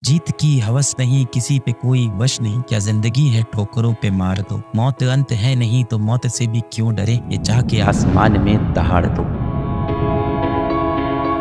जीत की हवस नहीं, किसी पे कोई वश नहीं, क्या जिंदगी है ठोकरों पे मार दो। मौत अंत है नहीं तो मौत से भी क्यों डरे, ये जाके आसमान में दहाड़ दो।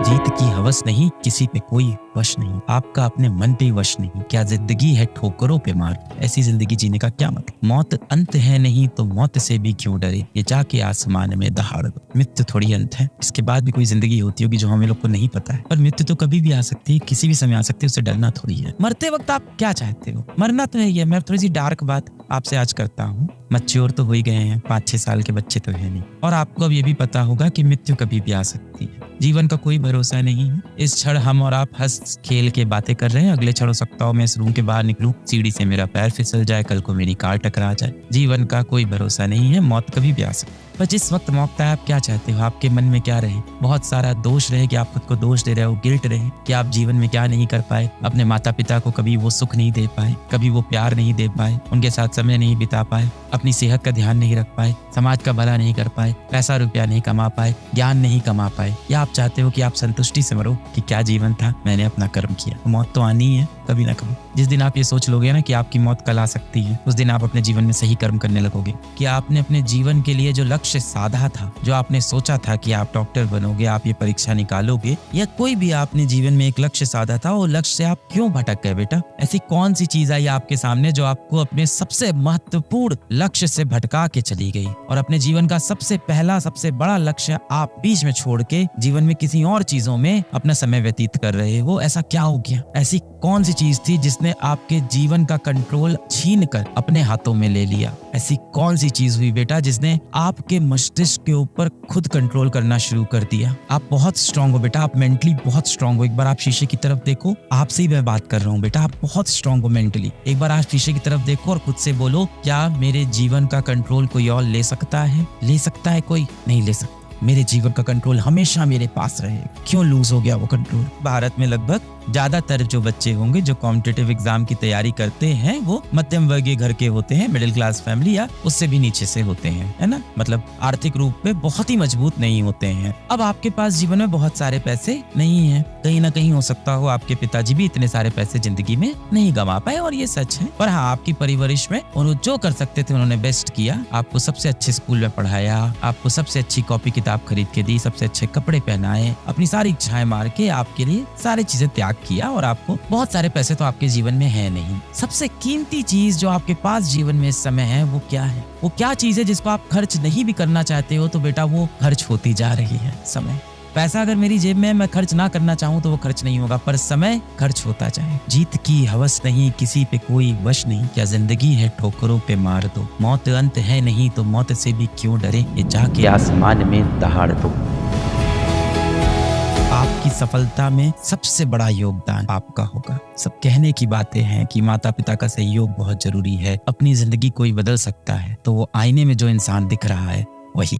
जीत की हवस नहीं, किसी पे कोई वश नहीं, आपका अपने मन पे वश नहीं, क्या जिंदगी है ठोकरों पे मार। ऐसी जिंदगी जीने का क्या मतलब। मौत अंत है नहीं तो मौत से भी क्यों डरे, ये जाके आसमान में दहाड़ दो। मृत्यु थोड़ी अंत है, इसके बाद भी कोई जिंदगी होती होगी जो हमें लोग को नहीं पता है, पर मृत्यु तो कभी भी आ सकती है, किसी भी समय आ सकती है, उससे डरना थोड़ी है। मरते वक्त आप क्या चाहते हो, मरना तो है ही है। मैं थोड़ी सी डार्क बात आपसे आज करता हूँ। मैच्योर तो हो ही गए हैं, 5-6 साल के बच्चे तो है नहीं, और आपको अब ये भी पता होगा कि मृत्यु कभी भी आ सकती है। जीवन का कोई भरोसा नहीं है। इस क्षण हम और आप हंस खेल के बातें कर रहे हैं, अगले क्षण हो सकता हो मैं इस रूम के बाहर निकलूं, सीढ़ी से मेरा पैर फिसल जाए, कल को मेरी कार टकरा जाए। जीवन का कोई भरोसा नहीं है, मौत कभी भी आ सकती है। पर जिस वक्त मौका है, आप क्या चाहते हो, आपके मन में क्या रहे। बहुत सारा दोष रहे कि आप खुद को दोष दे रहे हो, गिल्ट रहे कि आप जीवन में क्या नहीं कर पाए, अपने माता पिता को कभी वो सुख नहीं दे पाए, कभी वो प्यार नहीं दे पाए, उनके साथ समय नहीं बिता पाए, अपनी सेहत का ध्यान नहीं रख पाए, समाज का भला नहीं कर पाए, पैसा रुपया नहीं कमा पाए, ज्ञान नहीं कमा पाए। या आप चाहते हो कि आप संतुष्टि से मरो कि क्या जीवन था, मैंने अपना कर्म किया। मौत तो आनी है कभी ना कभी। जिस दिन आप ये सोच लोगे ना कि आपकी मौत कल आ सकती है, उस दिन आप अपने जीवन में सही कर्म करने लगोगे। कि आपने अपने जीवन के लिए जो लक्ष्य साधा था, जो आपने सोचा था कि आप डॉक्टर बनोगे, आप ये परीक्षा निकालोगे, या कोई भी आपने जीवन में एक लक्ष्य साधा था, वो लक्ष्य से आप क्यों भटक गए बेटा। ऐसी कौन सी चीज आई आपके सामने जो आपको अपने सबसे महत्वपूर्ण लक्ष्य से भटका के चली गई, और अपने जीवन का सबसे पहला सबसे बड़ा लक्ष्य आप बीच में छोड़ के जीवन में किसी और चीजों में अपना समय व्यतीत कर रहे हो। ऐसा क्या हो गया, ऐसी कौन सी चीज थी जिसने आपके जीवन का कंट्रोल छीन कर अपने हाथों में ले लिया। ऐसी कौन सी चीज हुई बेटा जिसने आपके मस्तिष्क के ऊपर खुद कंट्रोल करना शुरू कर दिया। आप बहुत स्ट्रांग हो बेटा, आप मेंटली बहुत स्ट्रांग हो। एक बार आप शीशे की तरफ देखो, आपसे ही मैं बात कर रहा हूँ बेटा, आप बहुत स्ट्रांग हो मेंटली। एक बार आप शीशे की तरफ देखो और खुद से बोलो, क्या मेरे जीवन का कंट्रोल कोई और ले सकता है। ले सकता है कोई, नहीं ले सकता। मेरे जीवन का कंट्रोल हमेशा मेरे पास रहे। क्यों लूज हो गया वो कंट्रोल। भारत में लगभग ज्यादातर जो बच्चे होंगे जो कॉम्पिटिटिव एग्जाम की तैयारी करते हैं, वो मध्यम वर्गीय घर के होते हैं, मिडिल क्लास फैमिली या उससे भी नीचे से होते हैं, है ना। मतलब आर्थिक रूप पे बहुत ही मजबूत नहीं होते हैं। अब आपके पास जीवन में बहुत सारे पैसे नहीं है, कहीं ना कहीं हो सकता हो आपके पिताजी भी इतने सारे पैसे जिंदगी में नहीं कमा पाए, और ये सच है। पर हाँ, आपकी परवरिश में उन्होंने जो कर सकते थे उन्होंने बेस्ट किया। आपको सबसे अच्छे स्कूल में पढ़ाया, आपको सबसे अच्छी कॉपी किताब खरीद के दी, सबसे अच्छे कपड़े पहनाए, अपनी सारी इच्छाएं मार के आपके लिए सारी चीजें त्याग किया। और आपको बहुत सारे पैसे तो आपके जीवन में है नहीं। सबसे कीमती चीज जो आपके पास जीवन में इस समय है वो क्या है, वो क्या चीज है जिसको आप खर्च नहीं भी करना चाहते हो, तो बेटा वो खर्च होती जा रही है। समय। पैसा अगर मेरी जेब में मैं खर्च ना करना चाहूँ तो वो खर्च नहीं होगा, पर समय खर्च होता जाए। जीत की हवस नहीं, किसी पे कोई वश नहीं, क्या जिंदगी है ठोकरों पे मार दो। मौत अंत है नहीं तो मौत से भी क्यों डरे, ये जाके आसमान में दहाड़ दो। आपकी सफलता में सबसे बड़ा योगदान आपका होगा। सब कहने की बातें हैं कि माता पिता का सहयोग बहुत जरूरी है, अपनी जिंदगी कोई बदल सकता है, तो वो आईने में जो इंसान दिख रहा है वही